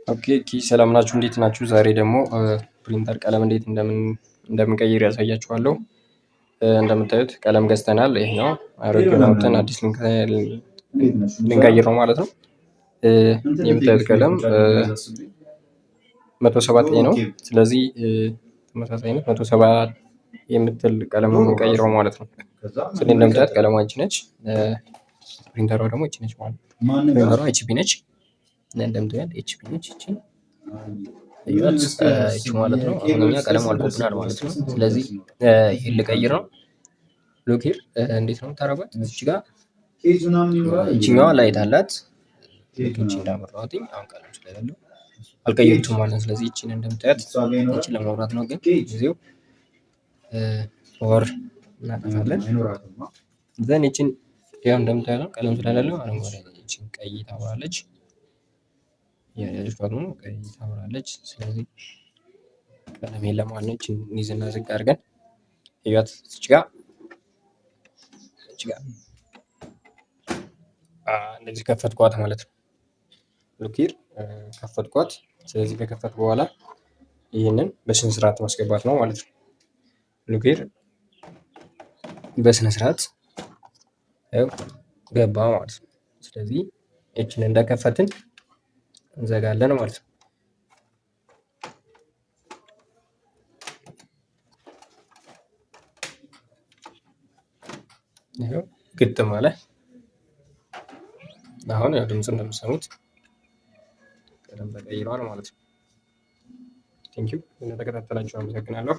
ኦኬ ሰላም ናችሁ? እንዴት ናችሁ? ዛሬ ደግሞ ፕሪንተር ቀለም እንዴት እንደምንቀይር ያሳያችኋለሁ። እንደምታዩት ቀለም ገዝተናል። ይሄኛው አሮጌውን አውጥተን አዲስ ልንቀይር ነው ማለት ነው። የምታዩት ቀለም 107 ነው። ስለዚህ ተመሳሳይነት 107 የምትል ቀለም ነው የምንቀይረው ማለት ነው። ስለዚህ እንደምታዩት ቀለሟ ይቺ ነች። ፕሪንተሯ ደግሞ ይቺ ነች ማለት ነው። ፕሪንተሯ ኤችፒ ነች። እንደምታዩት ኤችፒ ነች ይቺ እቺ ማለት ነው። አሁን እኛ ቀለም አልቆብናል ማለት ነው። ስለዚህ ይሄን ልቀይር ነው። ሉክ ሂር እንዴት ነው የምታረጓት? እዚች ጋር እቺኛዋ ላይት አላት። እቺ እንዳመራሁት አሁን ቀለም ስለሌለው አልቀየሩትም ማለት ነው። ስለዚህ እቺን እንደምታዩት እቺን ለማውራት ነው። ግን ጊዜው ፓወር እናጠፋለን። ዘን እቺን ያው እንደምታዩት ቀለም ስለሌለው አረንጓዴ እቺን ቀይ ታበራለች። ያያችኋት ነው ቀይ ታበራለች። ስለዚህ ቀለም የለም ማለት ነው። እቺን እንይዝና ዝቅ አድርገን እያት እዚች ጋር እንደዚህ ከፈትኳት ማለት ነው። ሉክ ሂር ከፈትኳት። ስለዚህ ከከፈትኩ በኋላ ይህንን በስነ ስርዓት ማስገባት ነው ማለት ነው። ሉክ ሂር በስነ ስርዓት ገባ ማለት ነው። ስለዚህ እቺን እንደከፈትን እንዘጋለን ማለት ነው። ይሄው ግጥም አለ። አሁን ያው ድምጽ እንደምትሰሙት ቀለም ተቀይሯል ማለት ነው። ቴንኪው ስለተከታተላችሁ አመሰግናለሁ።